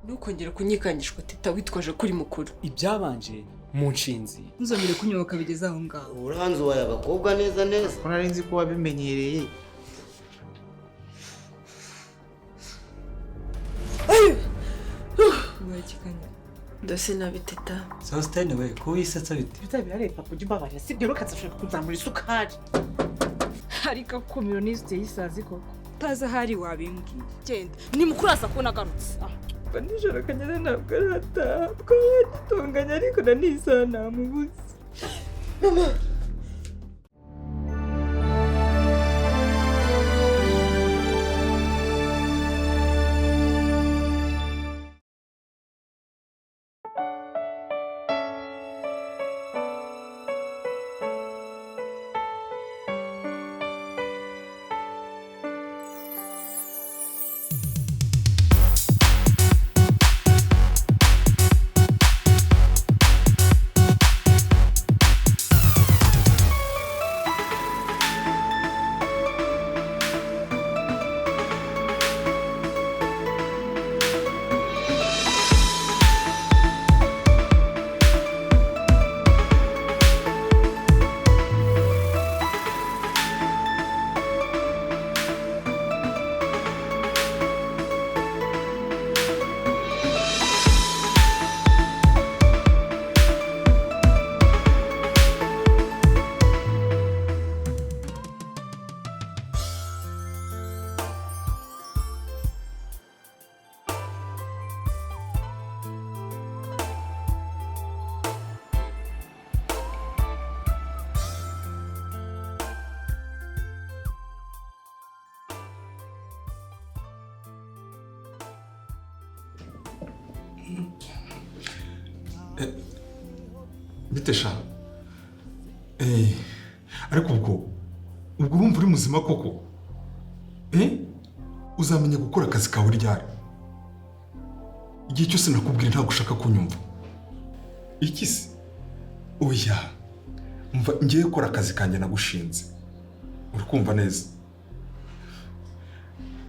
ntukongere kunyikangishwa teta witwaje kuri mukuru. Ibyabanje mu nshinzi. Ntuzongere kunyoboka bigeze aho ngaho. Uranzi waye abakobwa neza neza. Ko nari nzi ko wabimenyereye. Ubakikanya. Ndose nabi teta. Sostene we ko wisetsa bite? Bizabirareba kujya ubabarira sibyo rukazashaka kuzamura isukari. Ariko akumiro n'iziteye isazi koko. Utaza hari wabimbwiye. Genda. Ni mukuru asa kubona agarutse. Nijoro kanyana ntabwo arataha. Twagitunganya ariko na n'isaha namubuze. Mama. Bitesha. Ariko ubwo wumva uri muzima koko? Uzamenya gukora akazi kawe ryari? Igihe cyose nakubwira ntabwo ushaka kunyumva. Iki se? Oya. Umva ngiye gukora akazi kanjye nagushinze. Uri kumva neza?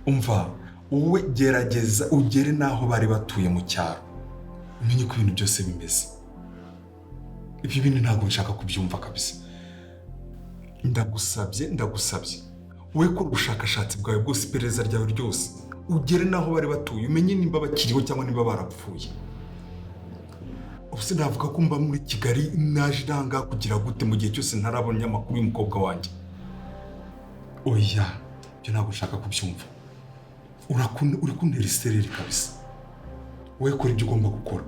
Umva wowe gerageza ugere naho bari batuye mu cyaro. Umenye ko ibintu byose bimeze. Ibi bintu ntabwo nshaka kubyumva kabisa. Ndagusabye. Wowe ko ubushakashatsi bwawe bwose iperereza ryawe ryose ugere naho bari batuye umenye nimba bakiriho cyangwa nimba barapfuye. Ubuse navuga ko mba muri Kigali naje ndanga kugira gute mu gihe cyose ntarabonye amakuru y'umukobwa wanjye. Oya, byo ntabwo nshaka kubyumva. Uri kuntera isereri kabisa. Wowe kora ibyo ugomba gukora.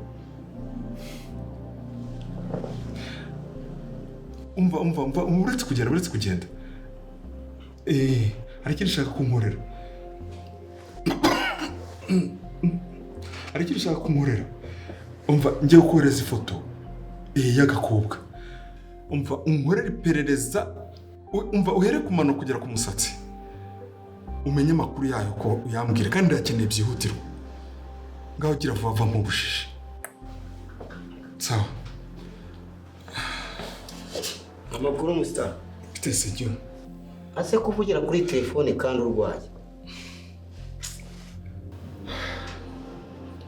Umva, uretse kugenda. Hari ikintu ushaka kunkorera. Umva, ngiye gukoreza ifoto y'agakobwa. Umva, unkorera iperereza. Umva, uhere kumanuka kugera ku musatsi. Umenye amakuru yayo ko uyambwira kandi ndakeneye byihutirwa. Ngaho gira vuba mu bushishi. Sawa. Amakuru Mr. Bitese cyo. Ase kuvugira kuri telefone kandi urwaye.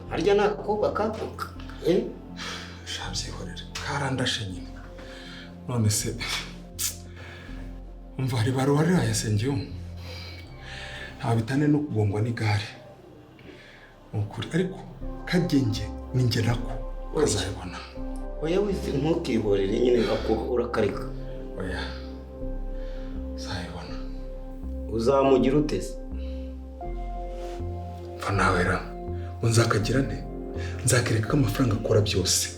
Harya nakakobwa katuka. Shabyihorera. Karandashe nyine. None se umva hari barwari yasengiyo. Ntabitane no kugongwa n'igare. Ukuri ariko kagenge ninjye nako kazayibona. Oya wese ntukihorere nyine urakarika. Oya. Zayibona. Uzamugira utese. Mva nawe ra. Nzakagira nte? Nzakereka amafaranga akora byose.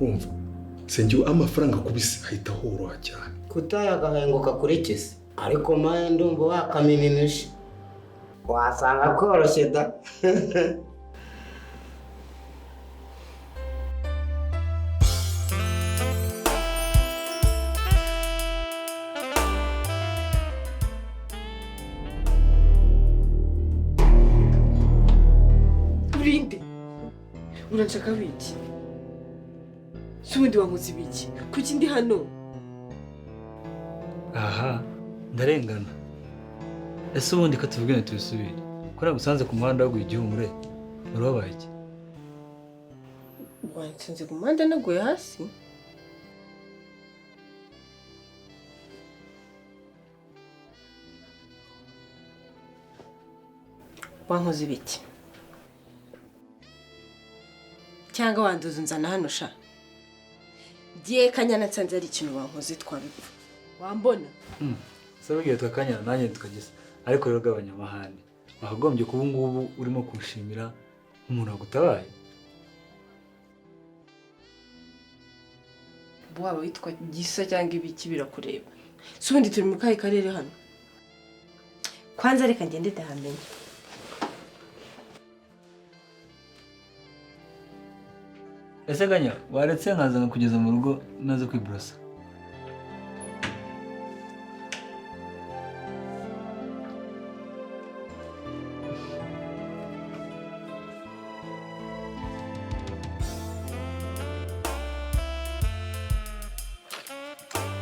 Wumva? Sengiwe amafaranga kubise ahita horoha cyane. Kutayagahenguka kuri kese. Ariko maye ndumva wakamininisha. Wasanga koroshye da. Urinde. Unanshaka biki? Sundi wanguze biki? Kuki ndi hano? Aha, ndarengana. Ese ubundi ko tuvugane tubisubire. Ko nagusanze ku muhanda wo igihumure. Urabaye iki? wansinze ku muhanda naguye hasi. Wankoze ibiki? Cyangwa wanduza nzana hano sha? Giye kanyana nsanze ari ikintu wankoze twabipfa. Wambona? Sabigiye twakanyana nanjye tukagisa. Ariko rero gabanya amahane. Wakagombye kuba ngubu urimo kunshimira umuntu agutabaye. Waba witwa gisa cyangwa ibiki birakureba. Si ubundi turi mu kahe karere hano? Kwanza reka ngende ndahamenye. Ese ganya waretse nkazana kugeza mu rugo naze kwiborosa.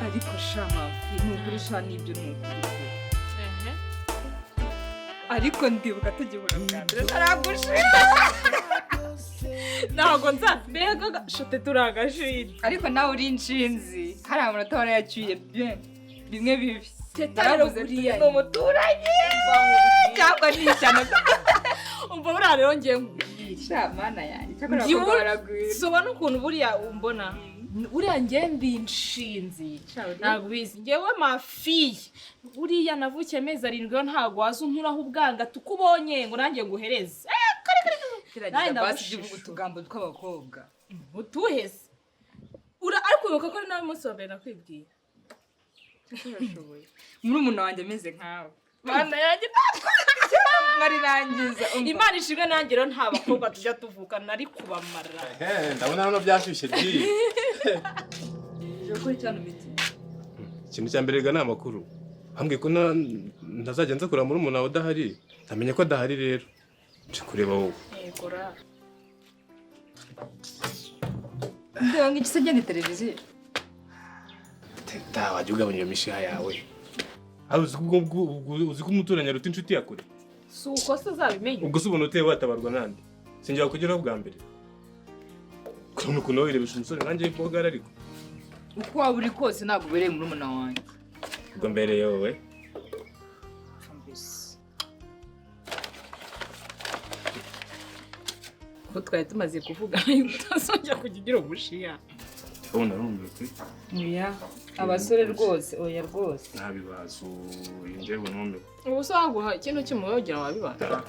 ariko shama nukuri sha nibyo nukuri ariko ndibuka tugihura bwa mbere taragushira ntabwo nzabega shote turagashira ariko nawe uri inshinzi hari amanota warayacyuye bimwe bibi Tetaro buriya ni umuturage cyangwa ni ishyano umva buriya rero ngiye nkubwira mana yanjye cyakora kugaragwira soba n'ukuntu buriya umbona uriya ngiye ndi inshinzi ntabwo bizi ngewe mafiye uriya navukiye amezi 7 ntabwo waza unturaho ubwanga tukubonye ngo nanjye nguhereze kare basi uvuga utugambo tw'abakobwa utuheze ariko wibuka ko ari nawe munsi wa mbere nakwibwira muri umuntu wanjye ameze nkawe bana yanjye mwarirangiza imana ishimwe nanjye rero nta bakobwa tujya tuvukana ari kubamara ndabona hano byashyushye by'iyi kuri cyane miti ikintu cya mbere ni amakuru hambwe ko ntazajya nza kureba muri umuntu wawe udahari nzamenye ko adahari rero nje kureba wowe yegora ndeba nk'igisenge ni televiziyo teta wajya ugabanya iyo mishiha yawe uzi ko umuturanyi aruta inshuti yakure si uko se uzabimenye ubwo se ubona uteye watabarwa nande sinjya kugeraho bwa mbere kubona ukuntu wirebesha umusore nanjye y'ibogara ariko uko waba uri kose ntabwo ubereye muri umuna wanjye ubwo mbereye wowe ko twari tumaze kuvuga yuko utazongera kujya ugira umushiya ubu narumva kuri oya abasore rwose oya rwose ntabibazo njyewe numve ubu se waguha ikintu kimwe wogira wabibaza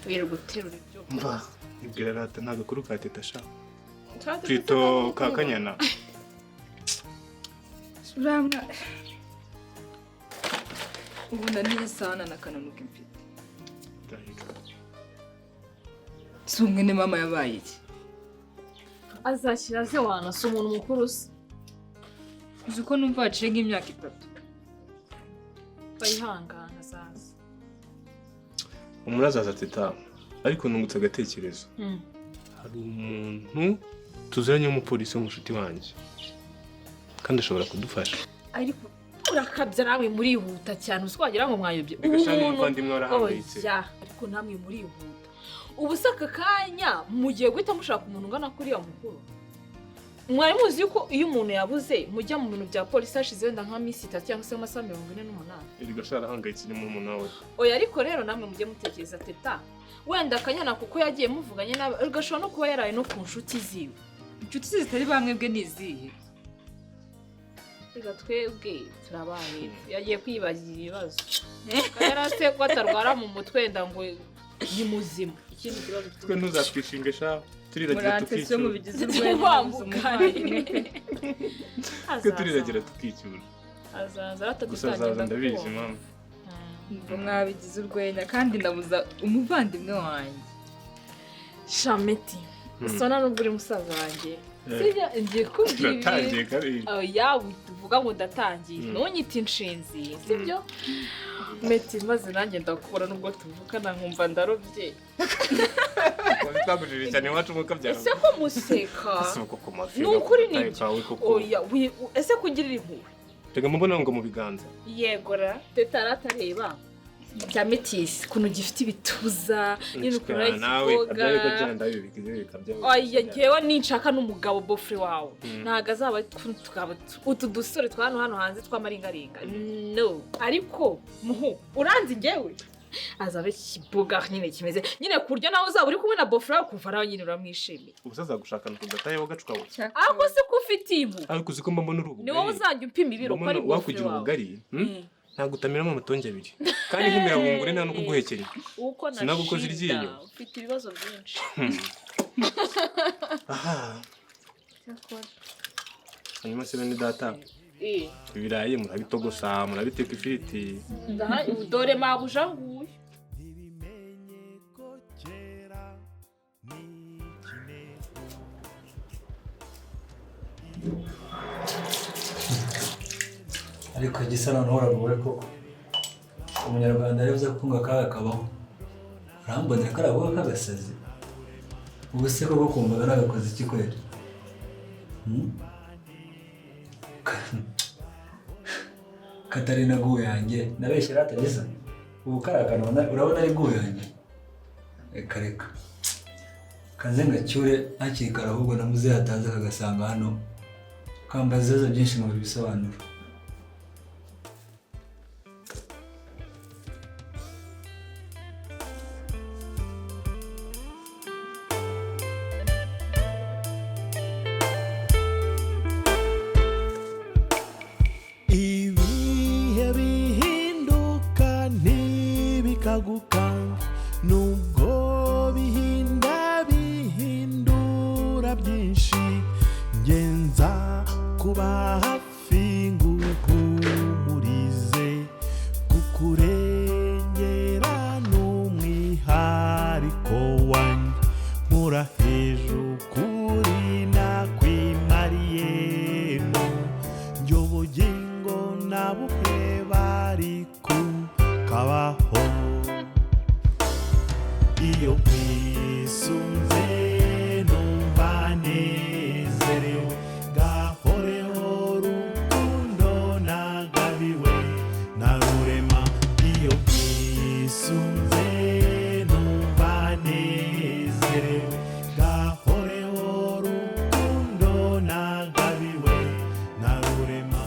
wira guterura ibyo mva ibwira rata nta gakuru ka teta sha twito ka kanyana uramwa ubu naniye sana nakananuka imfite sumwe ne mama yabaye iki azashyira se wanasa umuntu mukuru se uzi ko numva haciye nk'imyaka 3 bayihangana sasa umurazaza teta ariko nungutse agatekerezo hari umuntu tuziranye umupolisi w'umushuti wanjye kandi ashobora kudufasha ariko urakabya nawe murihuta cyane uswagira ngo mwayobye umuvandimwe warahangayitse ariko namwe murihuta ubu se aka kanya mugiye guhita mushaka umuntu ungana kuri iyo mukuru mwari muzi yuko iyo umuntu yabuze mujya mu bintu bya polisi hashize wenda nka minsi 3 cyangwa se amasaha 48 iri gashara hangayitse ni mu nawe oya ariko rero namwe mujye mutekereza teta wenda akanyana kuko yagiye muvuganye nawe ugashobora no kuba yaraye no ku nshuti ziwe inshuti zitari bamwe bwe nizihe reka twebwe turabaye yagiye kwibagira ibibazo yarase ko atarwara mu mutwe wenda ngo ni muzima ikindi kibazo twe ntuzatwishinge sha turiragira tukicyura mu bigize urwenya twe turiragira tukicyura azaza atadutangenda gusa ndabizi mama ngo mwabigize urwenya kandi ndabuza umuvandimwe wanjye Shameti sona nubwo uri musaza wanjye sibyo ngiye kubwira turatangiye kabiri oya uvuga ngo ndatangiye ntunyite inshinzi sibyo meti maze nanjye ndakubura nubwo tuvukana nkumva ndarobye twagurira cyane iwacu nk'uko byaro ese ko museka ni ukuri nibyo oya ese kugirira impuhwe reka mubona ngo mu biganza yegora teta aratareba bya metisi kuntu gifite ibituza nyine ukuntu nawe abyaye ko cyanda bibika oya ngewe ninshaka n'umugabo bofre wawe ntago azaba utu dusore twa hano hanze tw'amaringaringa no ariko muhu uranzi ngewe azabe kibuga nyine kimeze nyine kuryo nawe uzaba uri kumwe na bofre wawe kuva nawe nyine uramwishimiye ubusaza gushakana kugatayeho gacukawe ahubwo se ko ufite impu ariko uziko mbona urubu ni wowe uzajya umpima ibiro ko ari bofre wakugira ubugari ntabwo utamiramo amatonge abiri kandi nkumira bungure nta nuko guhekereye sinagukoze iryinyo ufite ibibazo byinshi aha hanyuma se bene data ibirayi murabitogosa murabiteka ifiriti dore mabuja nguye ariko gisa noneho uragowe koko umunyarwanda aribuze kunga akaga kabaho urambonera ko aravuga k'agasazi ubu se koko kumvaga nagakoze iki kweli katari na gu yanjye nabeshye ratageza ubu karakana urabona ari gu yanjye reka reka kaze ngacyure hakiri kare ahubwo na muze yataza kagasanga hano kambaza ibibazo byinshi mu bisobanuro nubwo bihindura byinshi ngenza kuba hafi nguhumurize kukurengera n'umwihariko wanjye nkura hejuru kuri nakwimariye njye ubugingo nabuheba ariko kabaho iyo kwisunze numva nezerewe gahoreho rukundo nagabiwe na rurema iyo kwisunze numva nezerewe gahoreho rukundo nagabiwe na rurema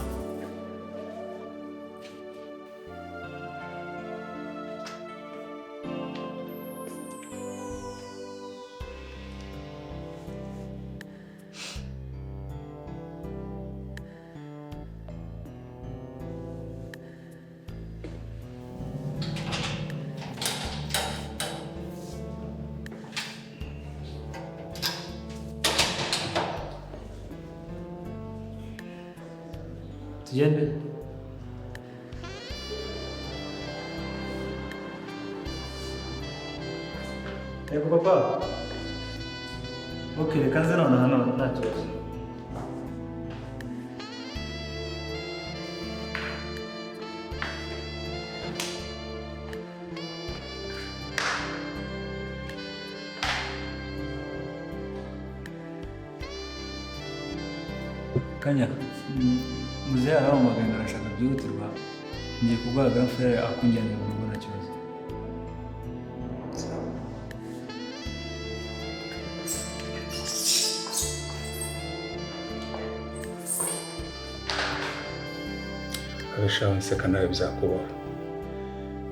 tugende yego papa ok reka nze none hano nta kibazo kanya muzehe arahamagaye arashaka byihutirwa ngiye kuguha garafure akunjyanira mu rugo nta kibazo abishaho nseka nawe byakubaho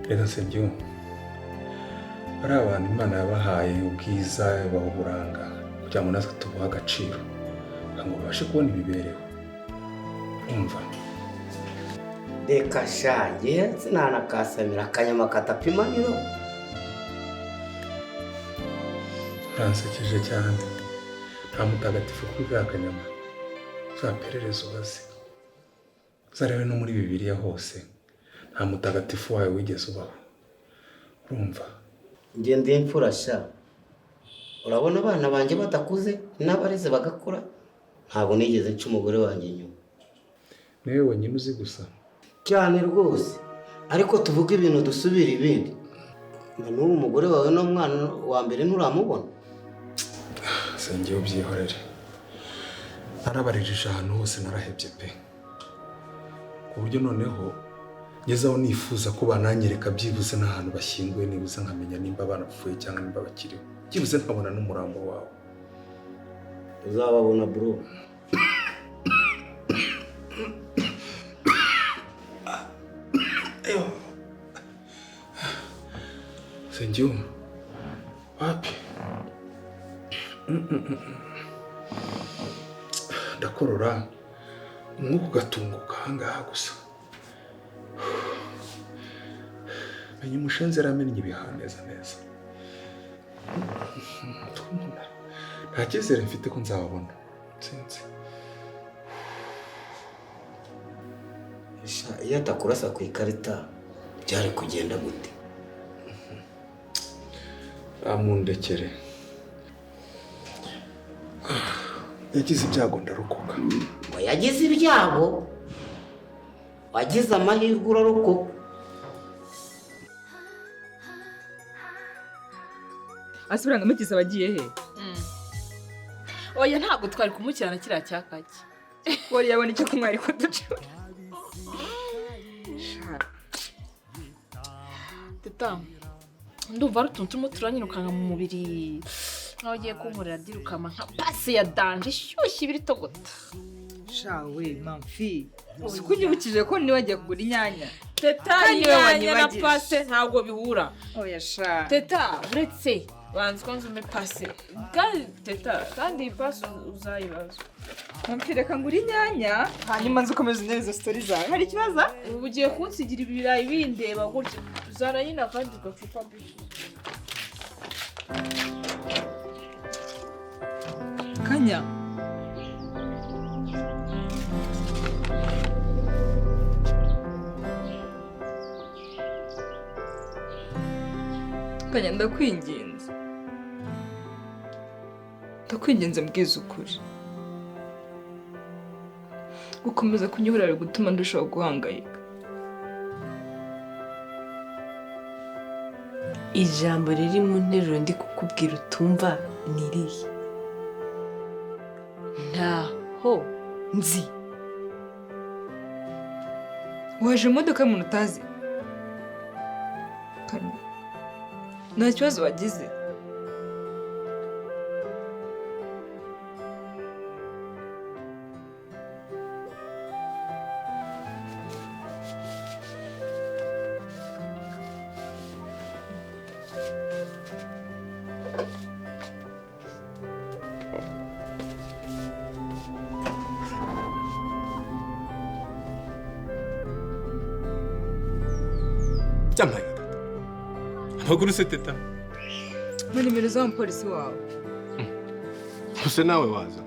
reka nsengera ari abantu Imana yabahaye ubwiza baha uburanga kugira ngo natwe tubuhe agaciro ngo babashe kubona imibereho umva reka shange sinanakasamira akanyama kadapima irobo uransekeje cyane nta mutagatifu kuri bwa kanyama uzaperereza ubaze uzarebe no muri Bibiliya hose nta mutagatifu wawe wigeze ubaho urumva njye ndi imfura sha urabona abana banjye badakuze n'abarize bagakura ntabwo nigeze nca umugore wanjye inyuma niwe wenyine uzi gusa cyane rwose ariko tuvuga ibintu dusubira ibindi n'ubu umugore wawe n'umwana wa mbere nturamubona sengeye ubyihorere narabarijije ahantu hose narahebye pe ku buryo noneho ngezaho nifuza ko bananyereka byibuze n'ahantu bashyinguye nibuze nkamenya nimba banapfuye cyangwa nimba bakiriho byibuze nkabona n'umurambo wawe. Uzababona bro. Sengiu wapi? Ndakorora umwuka ugatunguka ahangaha gusa. Menye umushenzi aramennye ibihaha neza. Nta cyizere mfite ko nzababona. Sinzi. Iyo atakurasa ku ikarita byari kugenda gute? Amundekere. Yagize ibyago ndarokoka. Yagize ibyago? Wagize amahirwe urarokoka? Asubira ngamukiza abagiye he? Oya ntabwo twari kumukirana kiriya cyakaki. Wari yabona icyo kunywa ariko ducura. Teta, ndumva ari utuntu turimo turanyirukanga mu mubiri. Nkaho ugiye kunkorera dirukama nka pasi ya danje ishyushye ibiri togota. Shawe mamfi. Sikunyibukije ko niwe wagiye kugura inyanya. Teta, inyanya na pase ntabwo bihura. Oya sha. Teta, uretse banzi ko nzume pase. Kandi iyi pase uzayibaza. Mamfi reka ngura inyanya. Hanyuma nzukomeza neza story zawe. Hari ikibazo? Ubu ugiye kunsigira ibirayi bindeba gutya. Zarayina kandi gacupa bishi. Kanya. Kanya ndakwinginze. Ndakwinginze mbwiza ukuri. Gukomeza kunyurira gutuma ndushaho guhangayika. Ijambo riri mu nteruro ndi kukubwira utumva ni irihe? Ntaho nzi. Waje imodoka y'umuntu utazi? Kanya. Nta kibazo wagize? Cyambaye. Amakuru se Teta? Nimero z'umupolisi wawe. Use nawe waza.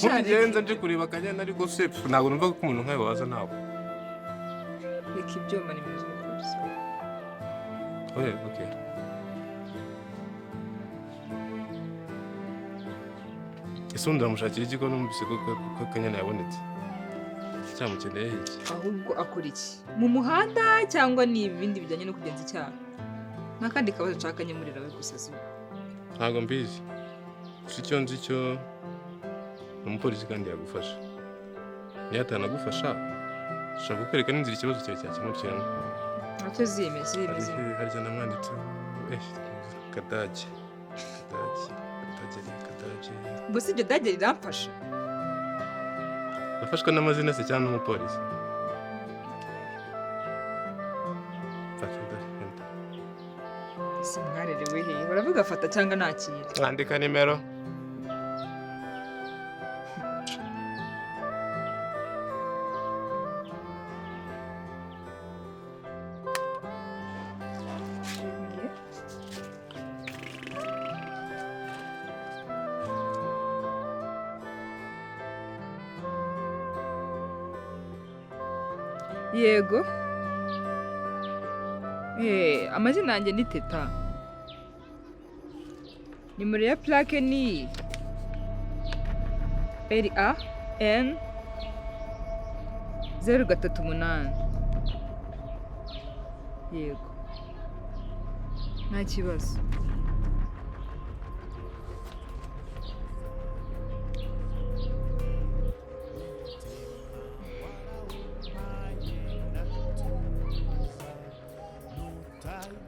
Mugenza nje kureba Kanyana ariko se ntabwo numva ko umuntu nkawe waza nawe. Reka ibyo nimero z'umupolisi. Okay. Ese ndamushakira iki ko numvise ko Kanyana yabonetse? Cyamukeneye iki? Ahubwo akora iki? Mu muhanda cyangwa ni ibindi bijyanye no kugenza icyaha? Nakandi kabazo cakanye muri rawe gusa ziba. Ntabwo mbizi. Icyo nzi cyo umupolisi kandi yagufasha. Niyo atanagufasha ushaka kukwereka n'inzira ikibazo cyawe cyakemukiramo. Ntacyo zimeze. Harya namwanditse Kadage. Gusa ibyo dage riramfasha. Nafashwe n'amazina se cyangwa n'umupolisi? Simwarerewe he? Baravuga fata cyangwa nakira. Andika nimero. Yego. Amazina yanjye ni Teta. Nimero ya plaque ni LAN 038. Yego. Nta kibazo.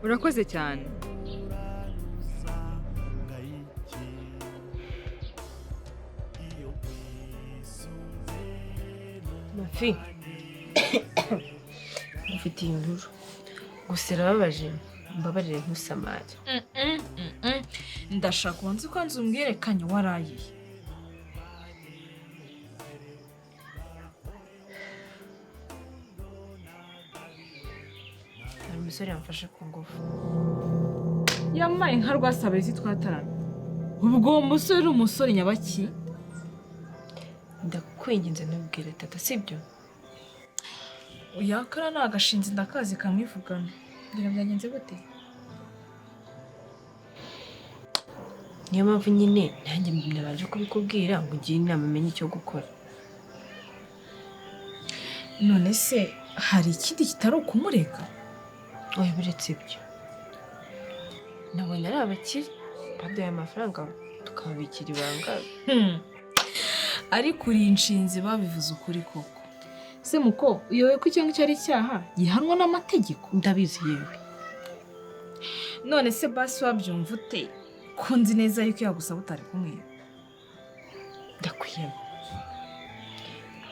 urakoze cyane. Mafi ufite inkuru gusa irababaje mbabarire ntusamare. ndashaka ubanza ukanze umbwire kanya waraye. hari umusore yamfashe ku ngufu Yamaye nka rwasabirizi twatarana. Ubwo uwo musore uri umusore nyabaki? ndakwinginze ntubwire tata sibyo? Yakara ni agashinzi ndakazi kamwivugana. Ngira byagenze gute? niyo mpamvu nyine nanjye nabanje kubikubwira ngo ugire inama umenye icyo gukora. None se hari ikindi kitari ukumureka? oya biretse ibyo nabonye ari abakire baduhaye amafaranga tukababikira ibanga. Ariko uri inshinzi babivuze ukuri koko. Se muko uyobewe ko icyo ngicyo ari icyaha gihanwa n'amategeko? ndabizi yewe. None se basi wabyumva ute ko nzi neza yuko yagusaba utari kumwe? ndakwiyama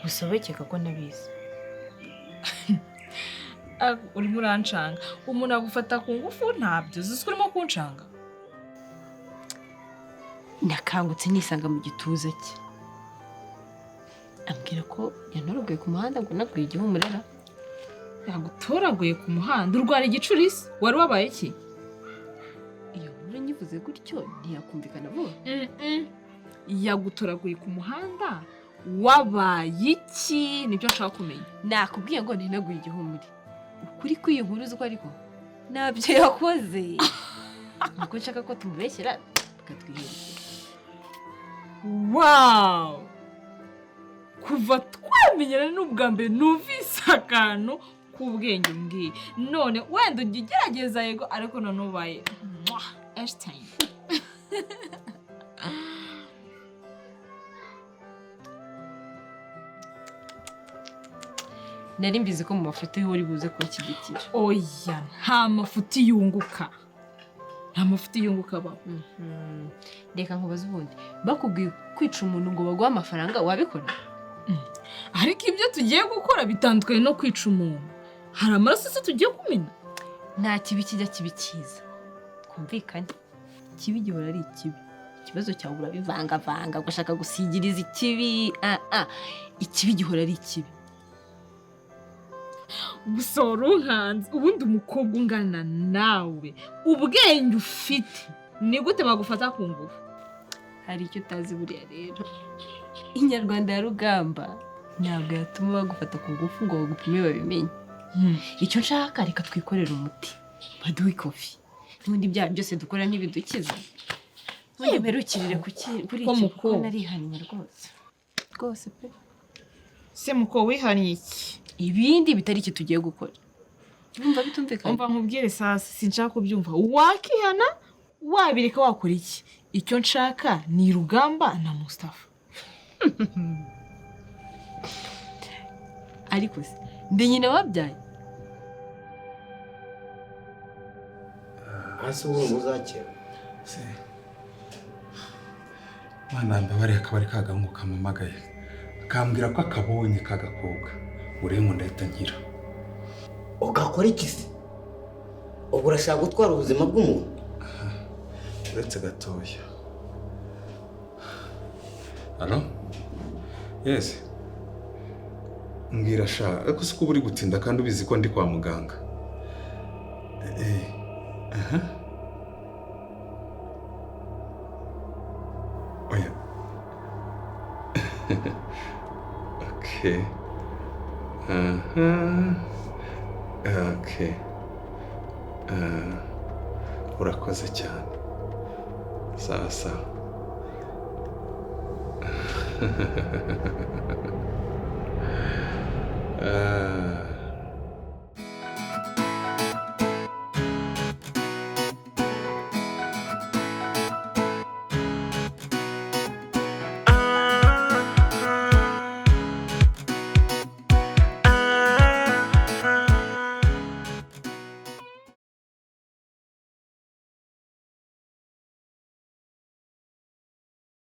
gusa wekeka ko nabizi. Urimo urancanga. Umuntu agufata ku ngufu ntabyo uzi urimo kuncanga. nakangutse nisanga mu gituza cye ambwira ko yanorogoye ku muhanda ngo naguye igihumurera. Yagutoraguye ku muhanda urwara igicurisi? Wari wabaye iki? iyo nkuru nyivuze gutyo ntiyakumvikana vuba. Yagutoraguye ku muhanda wabaye iki? Nibyo nshaka kumenya. nakubwiye ngo ntinaguye igihumure. ukuri kw'iyi nkuru uzi ko ariko ntabyo yakoze. nuko nshaka ko tumubeshyera tukatwiherekera. Wow! Kuva twamenyana n'ubwa mbere numvise akantu k'ubwenge mbwiye. None wenda ujya ugerageza yego ariko none ubaye Einstein. nari mbizi ko mu mafoto ye uri buze kunshyigikira. Oya, nta mafuti yunguka. Nta mafuti yunguka ba. reka nkubaze ubundi bakubwiye kwica umuntu ngo baguhe amafaranga wabikora? Ariko ibyo tugiye gukora bitandukanye no kwica umuntu. Hari amaraso se tugiye kumena? nta kibi kijya kibi cyiza twumvikane. ikibi gihora ari ikibi. ikibazo cyawe urabivangavanga ugashaka gusigiriza ikibi. ikibi gihora ari ikibi. Gusa warunkanze ubundi umukobwa ungana nawe ubwenge ufite ni gute bagufata ku ngufu? hari icyo utazi buriya rero. inyarwanda ya rugamba ntabwo yatuma bagufata ku ngufu ngo bagupime babimenye. icyo nshaka reka twikorere umuti baduhe ikofi. n'ubundi ibyaha byose dukora ntibidukiza. ubundi mperukirire kuri iki kuko narihaniye rwose rwose pe. Se muko wihaniye iki? ibindi bitari iki tugiye gukora. Urumva bitumvikana? Umva nkubwire sasa sinshaka kubyumva. Wakihana wabireka wakora iki? Icyo nshaka ni Rugamba na Mustafa. ariko se ndi nyina wabyaye. hasi ubu muzakira mwana mbabare akabari kagahungu kamamagaye akambwira ko akabonye kagakobwa urebe ngo ndahita nkira. ugakora iki se? ubu urashaka gutwara ubuzima bw'umuntu? uretse gatoya. Halo? Yes. Mbwira sha, ariko se ko uri gutinda kandi ubizi ko ndi kwa muganga. Oya. Okay. Okay. Urakoze cyane. Sawa.